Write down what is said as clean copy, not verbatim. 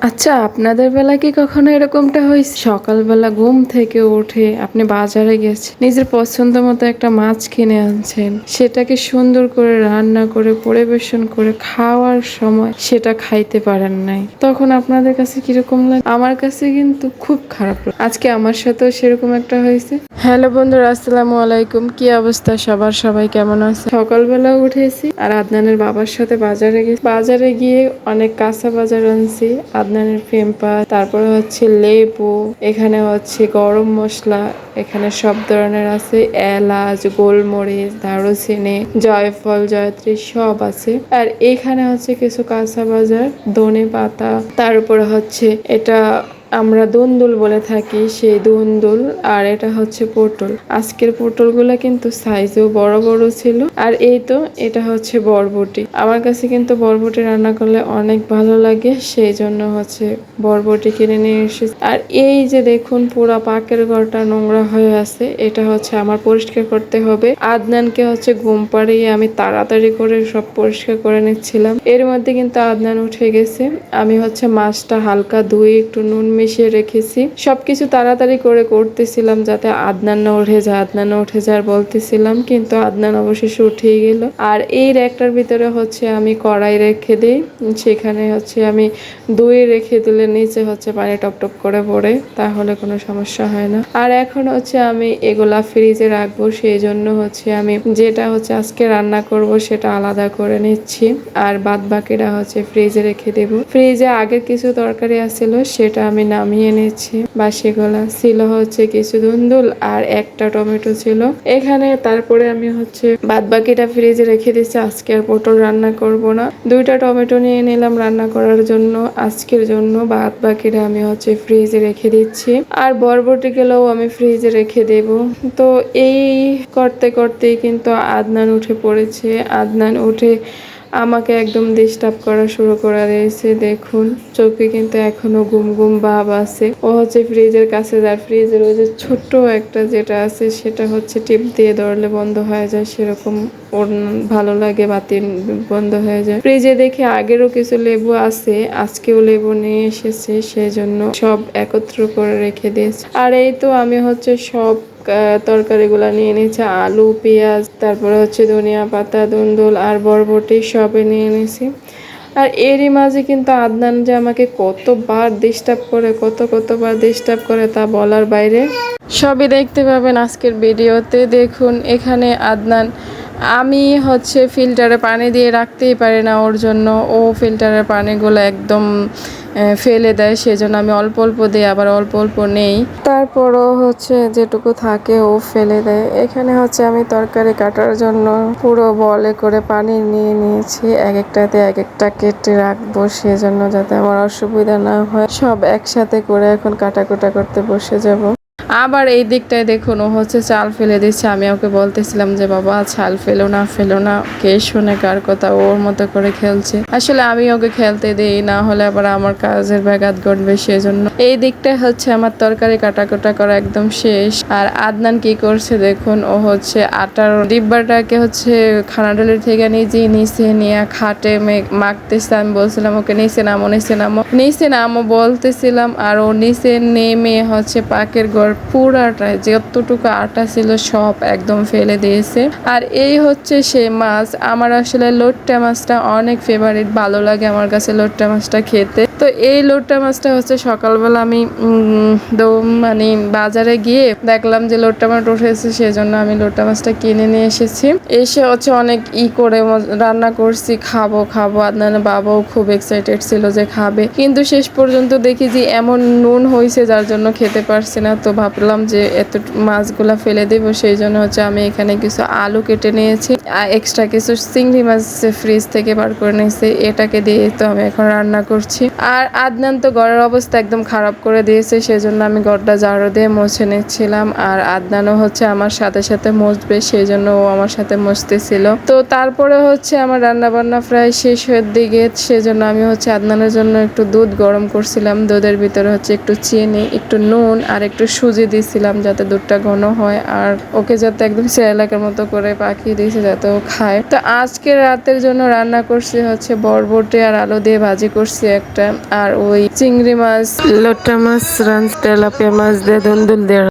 আচ্ছা, আপনাদের বেলা কি কখনো এরকমটা হয়েছে? সকালবেলা ঘুম থেকে উঠে আপনি বাজারে গেছেন, নিজের পছন্দ মতো একটা মাছ কিনে আনছেন, সেটাকে সুন্দর করে রান্না করে পরিবেশন করে খাওয়ার সময় সেটা খাইতে পারেন নাই, তখন আপনাদের কাছে কিরকম লাগে? আমার কাছে কিন্তু খুব খারাপ লাগে। আজকে আমার সাথেও সেরকম একটা হয়েছে। হ্যালো বন্ধুরা, আসসালামু আলাইকুম। কি অবস্থা সবার? সবাই কেমন আছে? সকালবেলা উঠেছি আর আদনানের বাবার সাথে বাজারে গেছি। বাজারে গিয়ে অনেক কাঁচা বাজার আনছি। আদনানের পেম্পা, তারপরে হচ্ছে লেবু, এখানে হচ্ছে গরম মশলা, এখানে সব ধরনের আছে, এলাচ, গোলমরিচ, দারুচিনি, জয়ফল, জয়ত্রী সব আছে। আর এখানে হচ্ছে কিছু কাঁচা বাজার, ধনে পাতা, তার উপরে হচ্ছে এটা আমরা দুন্দুল বলে থাকি, সেই দুন্দুল। আর এটা হচ্ছে পটল। আজকের পটলগুলা কিন্তু সাইজেও বড় বড় ছিল। আর এই তো এটা হচ্ছে বরবটি। আমার কাছে কিন্তু বরবটি রান্না করলে অনেক ভালো লাগে, সেই জন্য হচ্ছে বরবটি কিনে নিয়ে এসেছি। আর এই যে দেখুন পুরা পাকের ঘরটা নোংরা হয়ে আছে, এটা হচ্ছে আমার পরিষ্কার করতে হবে। আদনানকে হচ্ছে ঘুম পাড়িয়ে আমি তাড়াতাড়ি করে সব পরিষ্কার করে নিচ্ছিলাম। এর মধ্যে কিন্তু আদনান উঠে গেছে। আমি হচ্ছে মাছটা হালকা ধুয়ে একটু নুন মিশিয়ে রেখেছি। সবকিছু তাড়াতাড়ি করে করতেছিলাম যাতে আদনান না উঠে যায়, আদনান উঠে যায় বলতেছিলাম, কিন্তু আদনান অবশেষে উঠেই গেল। আর এই র্যাকটার ভিতরে হচ্ছে আমি কড়াই রেখে দিই, সেখানে হচ্ছে আমি ধুয়ে রেখে দিলে নিচে হচ্ছে পানি টপটপ করে পড়ে, তাহলে কোনো সমস্যা হয় না। আর এখন হচ্ছে আমি এগুলা ফ্রিজে রাখবো, সেই জন্য হচ্ছে আমি যেটা হচ্ছে আজকে রান্না করব সেটা আলাদা করে নিচ্ছি, আর বাদ বাকিটা হচ্ছে ফ্রিজে রেখে দেব। ফ্রিজে আগের কিছু তরকারি আছিল, সেটা আমি নামিয়ে নিচ্ছি। বা সেগুলা ছিল হচ্ছে কিছু ধুন্দুল আর একটা টমেটো ছিল এখানে। তারপরে আমি হচ্ছে বাদ বাকিটা ফ্রিজে রেখে দিচ্ছি। আজকে আর পটল রান্না করব না। দুইটা টমেটো নিয়ে নিলাম রান্না করার জন্য আজকের জন্য, বাদ বাকিটা আমি হচ্ছে ফ্রিজে রেখে দিচ্ছি। আর বরবটি গুলোও আমি ফ্রিজে রেখে দেব। তো এই করতে করতেই কিন্তু আদনান উঠে পড়েছে। আদনান উঠে আমাকে একদম ডিস্টার্ব করা শুরু করে দিয়েছে। দেখুন চোখে কিন্তু এখনো ঘুম ঘুম ভাব আছে। ও হচ্ছে ফ্রিজের কাছে যায়, ফ্রিজের ওই যে ছোট্ট একটা যেটা আছে সেটা হচ্ছে টিপ দিয়ে ধরলে বন্ধ হয়ে যায়, সেরকম ওর ভালো লাগে, বাতি বন্ধ হয়ে যায়। ফ্রিজে দেখে আগেরও কিছু লেবু আছে, আজকেও লেবু নিয়ে এসেছে, সেই জন্য সব একত্র করে রেখে দিয়েছে। আর এই তো আমি হচ্ছে সব তরকারিগুলো নিয়ে নিয়েছি, আলু, পেঁয়াজ, তারপরে হচ্ছে ধনিয়া পাতা, দুন্দুল আর বরবটি সবে নিয়ে নিয়েছি। আর এরই মাঝে কিন্তু আদনান যে আমাকে কতবার কতবার ডিস্টার্ব করে তা বলার বাইরে। সবই দেখতে পাবেন আজকের ভিডিওতে। দেখুন এখানে আদনান, আমি হচ্ছে ফিল্টারে পানি দিয়ে রাখতেই পারি না ওর জন্য, ও ফিল্টারের পানিগুলো একদম ফেলে দেয়, সেজন্য আমি অল্প অল্প দিই, আবার অল্প অল্প নেই, তারপরও হচ্ছে যেটুকু থাকে ও ফেলে দেয়। এখানে হচ্ছে আমি তরকারি কাটার জন্য পুরো বলে করে পানি নিয়ে নিয়েছি, এক একটাতে এক একটা কেটে রাখবো, সেজন্য যাতে আমার অসুবিধা না হয়। সব একসাথে করে এখন কাটাকুটা করতে বসে যাব। আবার এই দিকটায় দেখুন ও হচ্ছে চাল ফেলে দিচ্ছে। আমি ওকে বলতেছিলাম যে বাবা চাল ফেলো না, কে শোনে কার কথা, ওর মতো করে খেলছে। আসলে আমি ওকে খেলতে দিই, না হলে আবার আমার কাজের ব্যাঘাত ঘটবে, সেজন্য। এই দিকটায় হচ্ছে আমার তরকারি কাটাকুটা করা একদম শেষ। আর আদনান কি করছে দেখুন, ও হচ্ছে আটার ডিব্বাটাকে হচ্ছে খানাডালির থেকে নিচে নিয়ে খাটে মাখতেছে। আমি বলছিলাম ওকে নিচে নামো বলতেছিলাম, আর ও নিচে নেমে হচ্ছে পাকের ঘর পুরাটাই যতটুকু আটা ছিল সব একদম ফেলে দিয়েছে। আর এই হচ্ছে সে মাছ। আমার আসলে লোট্টা মাছটা অনেক ফেভারিট, ভালো লাগে আমার কাছে লোট্টা মাছটা খেতে। তো এই লোট্টা মাছটা হচ্ছে সকালবেলা আমি মানে বাজারে গিয়ে দেখলাম যে লোট্টা মাছ উঠেছে, সেজন্য আমি লোট্টা মাছটা কিনে নিয়ে এসেছি। এসে হচ্ছে অনেক করে রান্না করছি, খাবো। আদনানের বাবাও খুব এক্সাইটেড ছিল যে খাবে, কিন্তু শেষ পর্যন্ত দেখি যে এমন নুন হয়েছে যার জন্য খেতে পারছি না। তো ভাবলাম যে এত মাছগুলা ফেলে দেবো, সেই জন্য হচ্ছে আমি এখানে কিছু আলু কেটে নিয়েছি, আর এক্সট্রা কিছু চিংড়ি মাছ ফ্রিজ থেকে বার করে নিয়েছি, এটাকে দিয়ে তো আমি এখন রান্না করছি। আর আদনান তো ঘরের অবস্থা একদম খারাপ করে দিয়েছে, সেজন্য আমি ঘরটা ঝাড়ু দিয়ে মুছে নিচ্ছিলাম। আর আদনানও হচ্ছে আমার সাথে সাথে মুছবে, সেই জন্য ও আমার সাথে মুছতেছিল। তো তারপরে হচ্ছে আমার রান্না বান্না প্রায় শেষ হওয়ার দিকে, সেজন্য আমি হচ্ছে আদনানের জন্য একটু দুধ গরম করছিলাম। দুধের ভিতরে হচ্ছে একটু চিনি, একটু নুন আর একটু সুজি সুজি দিছিলাম যাতে দুধটা ঘন হয়, আর ওকে যাতে একদম সেরেলাকের মতো করে পাকিয়ে দিয়েছে যাতে ও খায়। তো আজকে রাতের জন্য রান্না করছি হচ্ছে বরবটি আর আলু দিয়ে ভাজি করছি একটা, আর ওই চিংড়ি মাছ, লোটা মাছ, তেলাপিয়া মাছ দিয়ে ধুন্দুল দিয়ে